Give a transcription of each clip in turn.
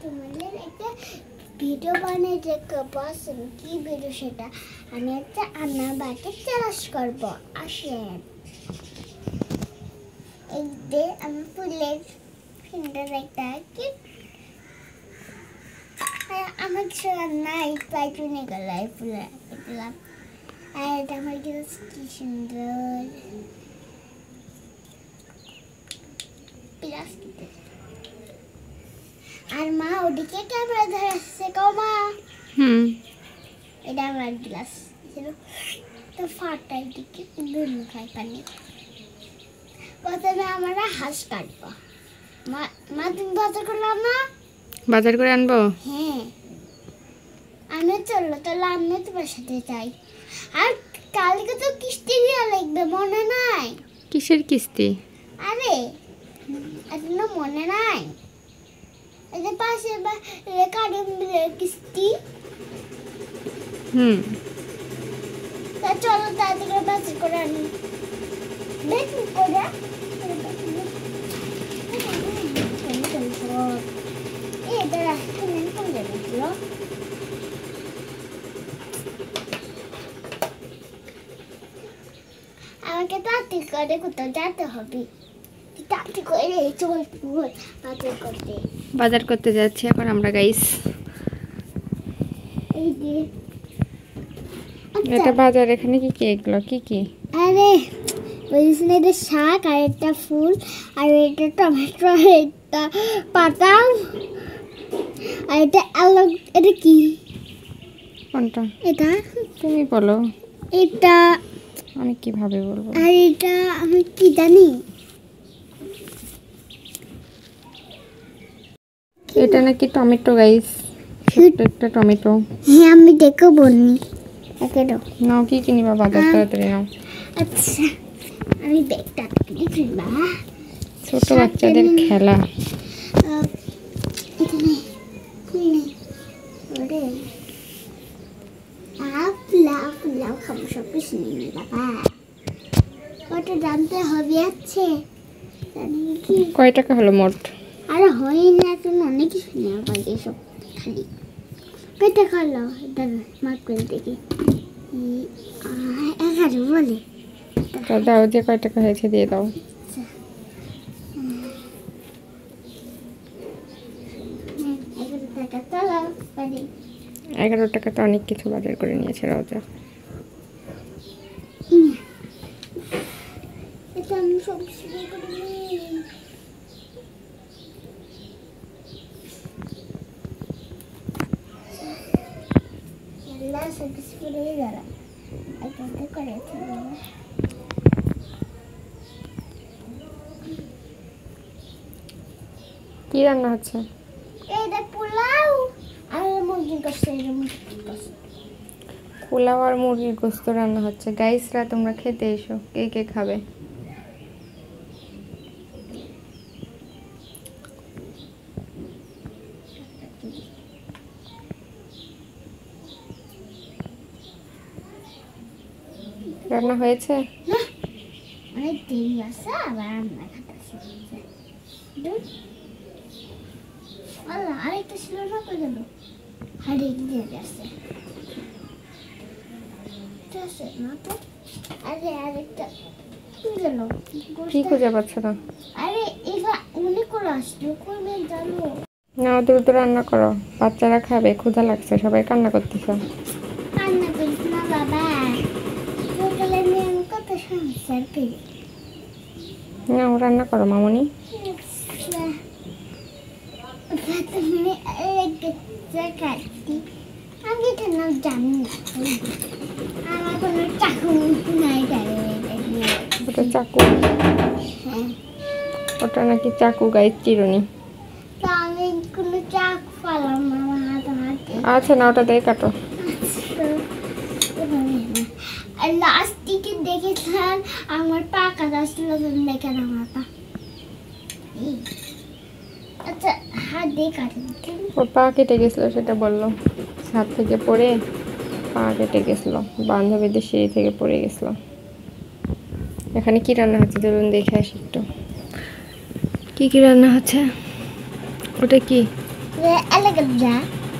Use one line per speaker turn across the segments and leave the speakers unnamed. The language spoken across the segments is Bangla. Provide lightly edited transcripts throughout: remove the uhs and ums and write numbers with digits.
তোমাদের একটা ভিডিও বানিয়ে দেখো বসেন কি ভিডিও সেটা আমি একটা আন্নার বাড়িতে চ্যালেঞ্জ করবো আসেন এই যে আমি ফুলের ফিল্টার একটা কি আমার কিছু নাই প্রায় চুনে গেল এই ফুলে দিলাম আর এটা আমার কি সুন্দর আর মা ওদিকে ক্যামেরা ধরে আসছে কও মা এটা আমার গ্লাস ছিল তো ফাটাই দিকে দুধ খাই পানি প্রথমে আমরা হাঁস কাটবো মা তুমি বাজার করলাম না
বাজার করে আনবো
হ্যাঁ আমি চললো তাহলে আমি তোমার সাথে যাই আর কালকে তো কিস্তি দেওয়া লাগবে মনে নাই
কিসের কিস্তি
আরে এখনো মনে নাই এই যে পাশে কার্ডেন কিস্তি তা চলো তাড়াতাড়ি করে বাজার করে আনি দেখুন করে এটা রাস্তা নেই কোন যাবে আমাকে তাড়াতাড়ি করে কোথাও যেতে হবে তাড়াতাড়ি করে চল
বাজার করতে যাচ্ছি এখন আমরা গাইস
এই যে
এটা বাজার এখানে কি কি এগুলো কি কি
আরে বলিস না এটা শাক আর একটা ফুল আর এটা টমেটো আর এটা পাতা আর এটা আলু এটা কি
কোনটা
এটা
তুমি বলো
এটা
আমি কিভাবে বলবো
আর এটা আমি কি জানি
এটা নাকি টমেটো গাইস একটা টমেটো
হ্যাঁ আমি দেখো বলনি একে দাও
নাও কি কিনিবা বাজার তাড়াতাড়ি নাও
আচ্ছা আমি ব্যাগটা কিনবা
ছোট বাচ্চাদের খেলা
এখানে খুলে ওরে লাভ খাবো সব কিছু নিয়ে বাবা ওটা জানতে হবে আছে জানি কি
কয় টাকা হলো মোট
আরে হয় না এখন অনেক কিছু নেওয়া পাই এসব খালি কয় টাকা হলো এটা মার্ক করে দেখি 11 বলে
দাও যে কয় টাকা হয়েছে দিয়ে দাও 11 টাকা তো অনেক কিছু বাজার করে নিয়েছে রাজা
এটা আমি সব শুরু করে এলা সব শুরু হয়ে গেল এটা করেছি
কি রান্না হচ্ছে
এটা পোলাও আর মুরগির গোশত
পোলাও আর মুরগির গোশত রান্না হচ্ছে গাইসরা তোমরা খেতে এসো কে কে খাবে রান্না হয়েছে
অনেক দেরি আছে আবার আমরা খাচ্ছি আল্লাহ আরেকটা ছিল না তো গেল হাড়ি দিয়ে গেছে না তো আরে আরেকটা গেল
কি খুঁজে পাচ্ছ না
আরে এগুলা অনেক করে আসলো করবে জানো
নাও দ্রুত রান্না করো বাচ্চারা খাবে ক্ষুধা লাগছে সবাই কান্না করতেছে
কান্না করিস না বাবা সকালে নিয়ে আমি কত সংসার করি
নাও রান্না করো মামনি
আমি তো না জানি না আমার কোনো চাকু নাই
ওটা চাকু
হ্যাঁ
ওটা নাকি চাকু গাইস চিরুনি
তো আমি কোনো চাকু পালাম না আমার হাতে
আচ্ছা না ওটা দিয়ে কাটো
আর লাস্ট দিকে দেখেছিলাম আমার পা কাটা ছিল দেখেন আমার পা আচ্ছা হাত দিয়ে কাটেন
ওর পা কেটে গেছিলো সেটা বললো ছাদ থেকে পড়ে পা কেটে গেছিলো বান্ধবীদের সিঁড়ি থেকে পড়ে গেছিলো এখানে কি রান্না হচ্ছে চলুন দেখে আসি একটু কি কি রান্না হচ্ছে ওটা কি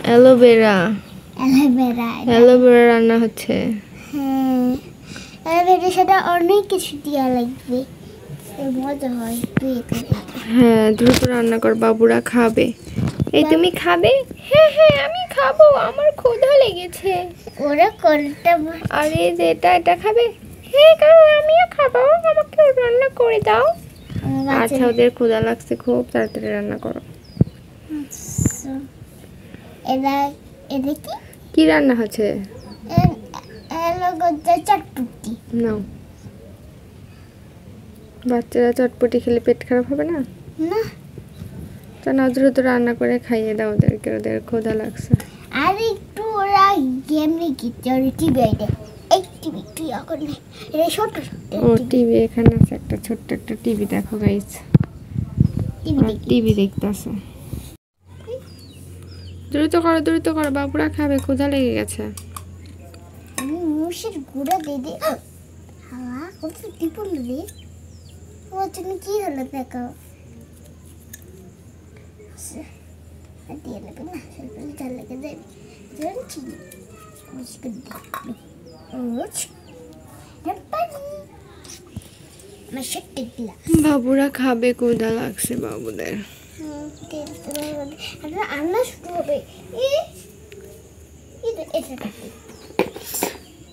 অ্যালোভেরা অ্যালোভেরা রান্না হচ্ছে।
হ্যাঁ, অ্যালোভেরা সেটা অনেক কিছু দেওয়া লাগবে, মজা হয়।
হ্যাঁ, দ্রুত রান্না কর, বাবুরা খাবে। এই তুমি খাবে? হ্যাঁ হ্যাঁ আমি খাবো, আমার ক্ষুধা লেগেছে।
ওরা কোনটা?
আরে যে এটা খাবে? হ্যাঁ খাবো, আমিও খাবো, আমাকে রান্না করে দাও। আচ্ছা, ওদের ক্ষুধা লাগছে খুব, তাড়াতাড়ি রান্না করো।
এটা এটা কি
কি রান্না হচ্ছে?
চটপটি।
নাও, বাচ্চারা চটপটি খেলে পেট খারাপ হবে না?
না,
তা না, দ্রুত রান্না করে খাইয়ে দাও ওদেরকে, ওদের ক্ষুধা লাগছে।
আর একটু ওরা গেম নিচ্ছে, ওরা টিভি আইডে এই টিভি একটু এখন এটা ছোট
ও টিভি এখানে আছে, একটা ছোট্ট একটা টিভি, দেখো গাইস, টিভি দেখতেছে। দ্রুত করো, বাবুরা খাবে, ক্ষুধা লেগে গেছে।
আমি মুষের গুঁড়া দিয়ে দিই। হাওয়া কত টিপুল রে, ওর জন্য কি হলো দেখো। দিয়ে লাগবে না, স্বল্প ঝাল লেগে যাবে।
বাবুরা খাবে, ক্ষুধা লাগছে বাবুদের।
রান্না শুরু হবে।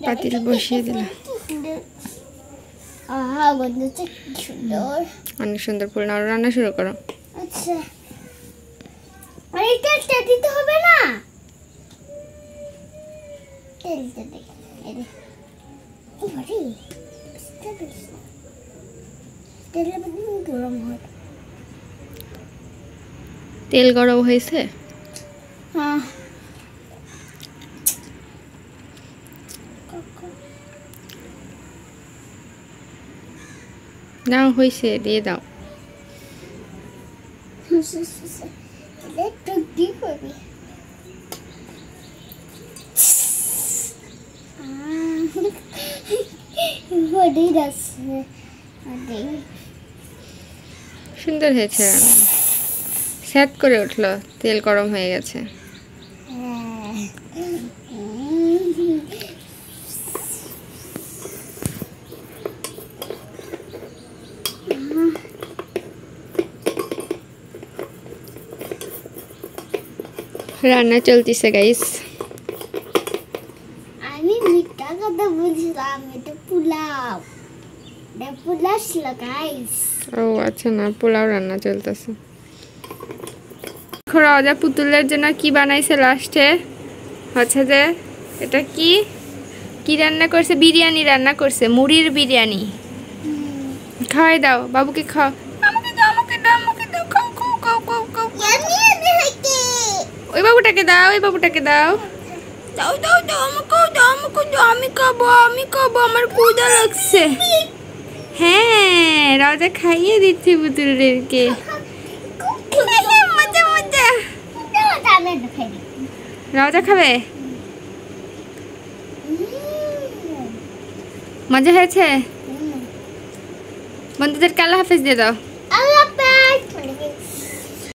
পাতিল বসিয়ে দিলাম।
সুন্দর,
অনেক সুন্দর ফুল। না, রান্না শুরু করো।
আচ্ছা, আর এটা দিতে হবে না, তেলটা দে। গরম হয়।
তেল গরম হয়েছে?
হ্যাঁ,
না হয়েছে, দিয়ে দাও।
একটু ডিপ হবে।
সুন্দর হয়েছে রান্না, স্যাট করে উঠলো, তেল গরম হয়ে গেছে। রান্না চলতেছে গাইস।
আমি মিথ্যা কথা বলছিলাম, এটা পোলাও, এটা পোলাও ছিল গাইস।
ও আচ্ছা, না, পোলাও রান্না চলতেছে। রাজা পুতুলের জন্য কি বানাইছে লাস্টে? হচ্ছে যে এটা কি কি রান্না করছে? বিরিয়ানি রান্না করছে, মুড়ির বিরিয়ানি। খাওয়াই দাও বাবুকে, খাও। আমাকে দাও, আমাকে দাও, আমাকে দাও, খাও খাও খাও খাও খাও। ওই বাবুটাকে দাও, ওই বাবুটাকে দাও, দাও দাও দাও, আমাকেও দাও, আমাকেও দাও, আমি খাবো, আমি খাবো, আমার ক্ষুধা লাগছে। হ্যাঁ, রাজা খাইয়ে দিচ্ছে পুতুলদেরকে। মজা মজা, রাজা খাবে। মজা হয়েছে? বন্ধুদেরকে আল্লাহ হাফেজ দিয়ে দাও।